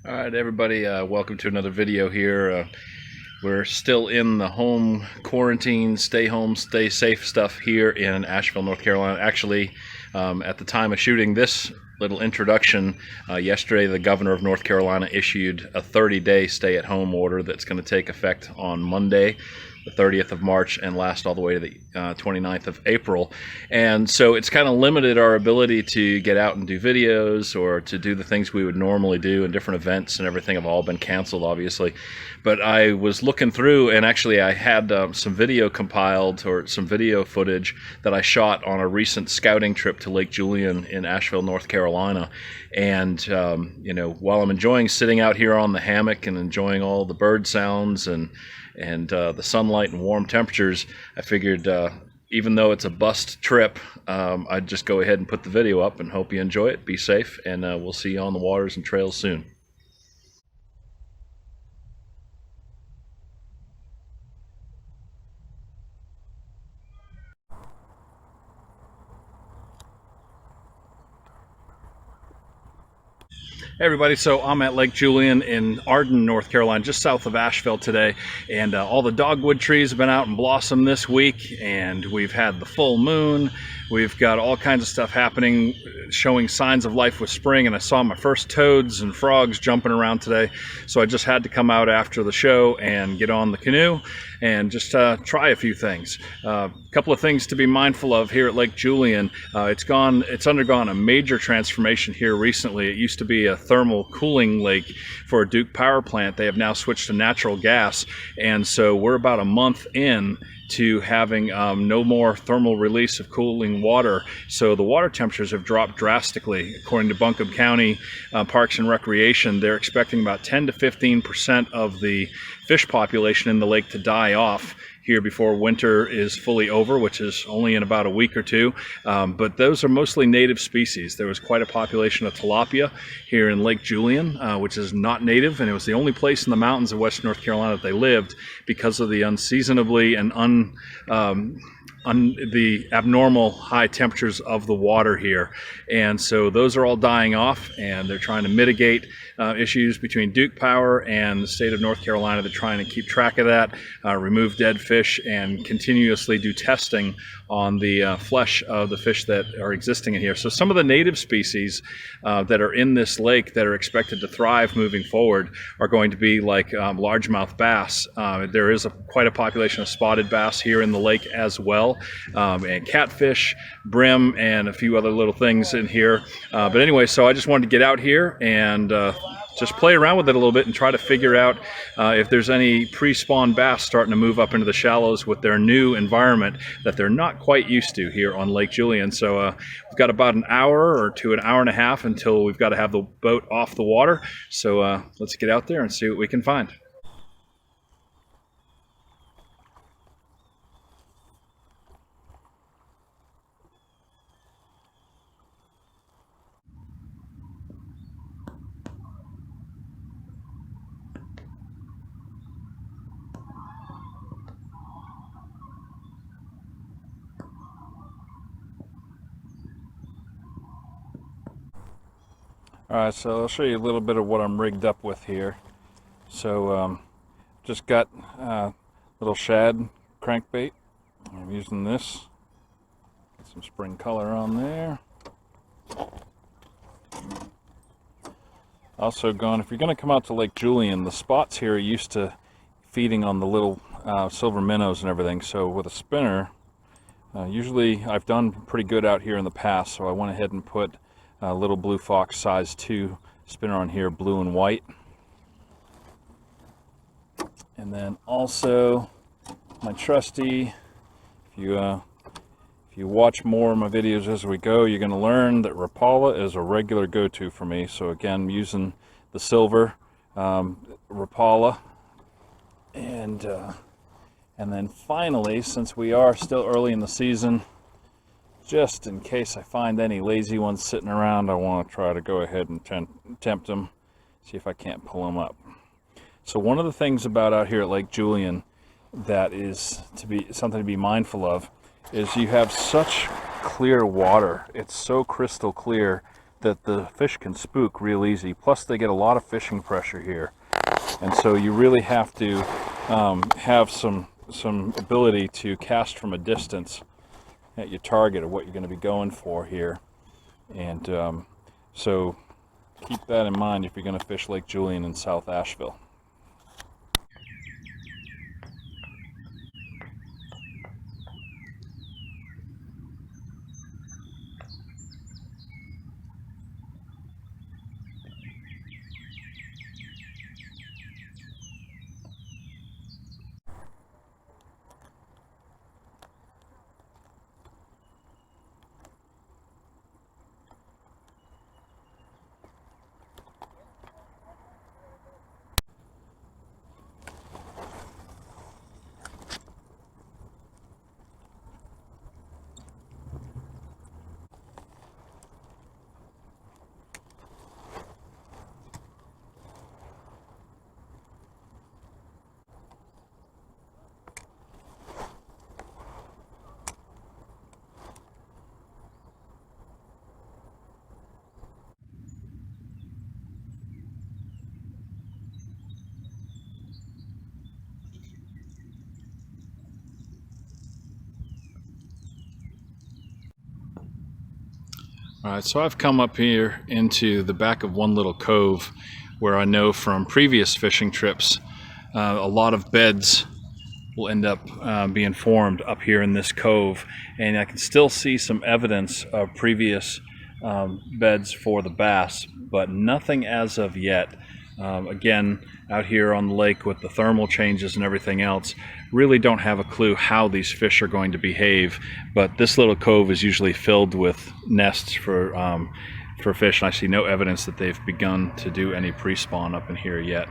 All right, everybody, welcome to another video here. We're still in the home quarantine, stay home, stay safe stuff here in Asheville, North Carolina. Actually, at the time of shooting this little introduction, yesterday the governor of North Carolina issued a 30-day stay-at-home order that's going to take effect on Monday, the 30th of March, and last all the way to the 29th of April. And so it's kind of limited our ability to get out and do videos or to do the things we would normally do, and different events and everything have all been canceled, obviously. But I was looking through, and actually I had some video compiled, or some video footage that I shot on a recent scouting trip to Lake Julian in Asheville, North Carolina. And you know, while I'm enjoying sitting out here on the hammock and enjoying all the bird sounds and the sunlight and warm temperatures, I figured even though it's a bust trip, I'd just go ahead and put the video up and hope you enjoy it. Be safe, and we'll see you on the waters and trails soon. Hey everybody, so I'm at Lake Julian in Arden, North Carolina, just south of Asheville today, and all the dogwood trees have been out in blossom this week, and we've had the full moon. We've got all kinds of stuff happening, showing signs of life with spring, and I saw my first toads and frogs jumping around today, so I just had to come out after the show and get on the canoe and just try a few things. A couple of things to be mindful of here at Lake Julian. It's undergone a major transformation here recently. It used to be a thermal cooling lake for a Duke power plant. They have now switched to natural gas, and so we're about a month in to having no more thermal release of cooling water. So the water temperatures have dropped drastically. According to Buncombe County Parks and Recreation, they're expecting about 10 to 15% of the fish population in the lake to die off here before winter is fully over, which is only in about a week or two. But those are mostly native species. There was quite a population of tilapia here in Lake Julian, which is not native, and it was the only place in the mountains of West North Carolina that they lived because of the unseasonably and the abnormal high temperatures of the water here. And so those are all dying off, and they're trying to mitigate issues between Duke Power and the state of North Carolina. They're trying to keep track of that, remove dead fish, and continuously do testing on the flesh of the fish that are existing in here. So some of the native species that are in this lake that are expected to thrive moving forward are going to be like largemouth bass. There is quite a population of spotted bass here in the lake as well, and catfish, brim, and a few other little things in here. But anyway, so I just wanted to get out here and just play around with it a little bit and try to figure out if there's any pre-spawn bass starting to move up into the shallows with their new environment that they're not quite used to here on Lake Julian. So we've got about an hour or to an hour and a half until we've got to have the boat off the water. So let's get out there and see what we can find. Alright, so I'll show you a little bit of what I'm rigged up with here. So just got a little shad crankbait. I'm using this. Get some spring color on there. Also going, if you're going to come out to Lake Julian, the spots here are used to feeding on the little silver minnows and everything. So with a spinner, usually I've done pretty good out here in the past, so I went ahead and put a little Blue Fox size 2 spinner on here, blue and white. And then also my trusty, if you watch more of my videos as we go, you're going to learn that Rapala is a regular go-to for me. So again, I'm using the silver Rapala. And then finally, since we are still early in the season, just in case I find any lazy ones sitting around, I want to try to go ahead and tempt them, see if I can't pull them up. So one of the things about out here at Lake Julian that is something to be mindful of is you have such clear water. It's so crystal clear that the fish can spook real easy. Plus they get a lot of fishing pressure here. And so you really have to have some ability to cast from a distance at your target of what you're going to be going for here. And so keep that in mind if you're going to fish Lake Julian in South Asheville. All right, so I've come up here into the back of one little cove where I know from previous fishing trips a lot of beds will end up being formed up here in this cove, and I can still see some evidence of previous beds for the bass, but nothing as of yet. Again, out here on the lake with the thermal changes and everything else, really don't have a clue how these fish are going to behave, but this little cove is usually filled with nests for fish, and I see no evidence that they've begun to do any pre-spawn up in here yet.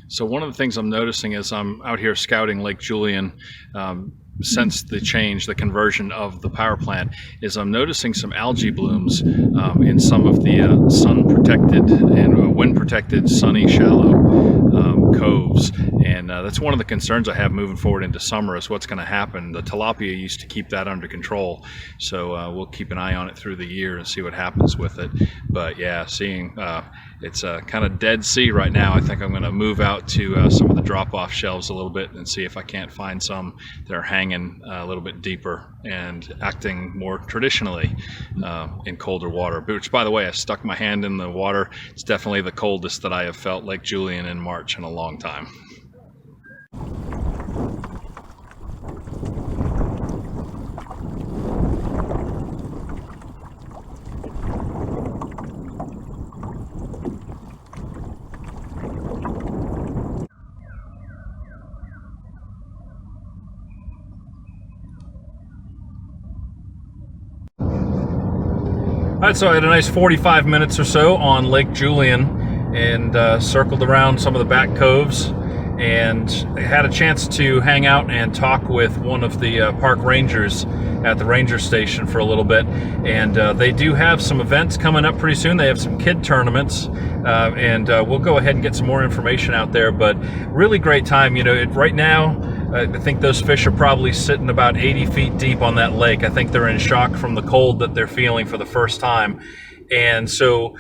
So one of the things I'm noticing as I'm out here scouting Lake Julian since the change, the conversion of the power plant, is I'm noticing some algae blooms in some of the sun-protected and wind-protected, sunny, shallow coves. And that's one of the concerns I have moving forward into summer is what's going to happen. The tilapia used to keep that under control, so we'll keep an eye on it through the year and see what happens with it. But yeah, seeing it's kind of dead sea right now. I think I'm going to move out to some of the drop-off shelves a little bit and see if I can't find some that are hanging a little bit deeper and acting more traditionally in colder water. Which, by the way, I stuck my hand in the water. It's definitely the coldest that I have felt Lake Julian in March in a long time. All right, so I had a nice 45 minutes or so on Lake Julian and circled around some of the back coves, and I had a chance to hang out and talk with one of the park rangers at the ranger station for a little bit. And they do have some events coming up pretty soon. They have some kid tournaments, and we'll go ahead and get some more information out there. But really great time. You know, right now, I think those fish are probably sitting about 80 feet deep on that lake. I think they're in shock from the cold that they're feeling for the first time. And so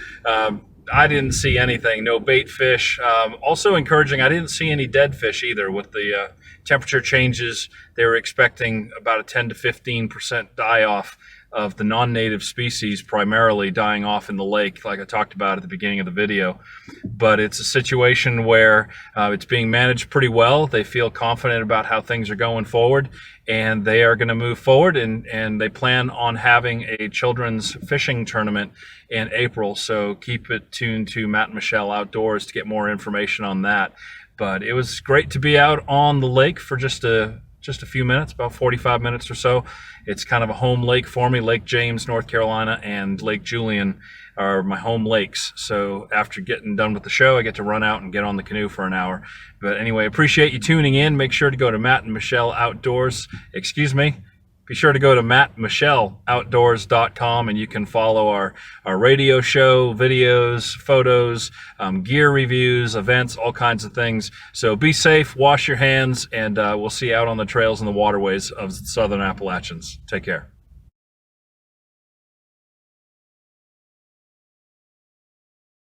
I didn't see anything, no bait fish. Also encouraging, I didn't see any dead fish either. With the temperature changes, they were expecting about a 10 to 15% die-off of the non-native species primarily dying off in the lake, like I talked about at the beginning of the video. But it's a situation where it's being managed pretty well. They feel confident about how things are going forward, and they are going to move forward, and they plan on having a children's fishing tournament in April. So keep it tuned to Matt and Michelle Outdoors to get more information on that. But it was great to be out on the lake for just a few minutes, about 45 minutes or so. It's kind of a home lake for me. Lake James, North Carolina, and Lake Julian are my home lakes. So after getting done with the show, I get to run out and get on the canoe for an hour. But anyway, appreciate you tuning in. Make sure to go to Matt and Michelle Outdoors. Excuse me. be sure to go to mattmichelleoutdoors.com and you can follow our radio show, videos, photos, gear reviews, events, all kinds of things. So be safe, wash your hands, and we'll see you out on the trails and the waterways of Southern Appalachians. Take care.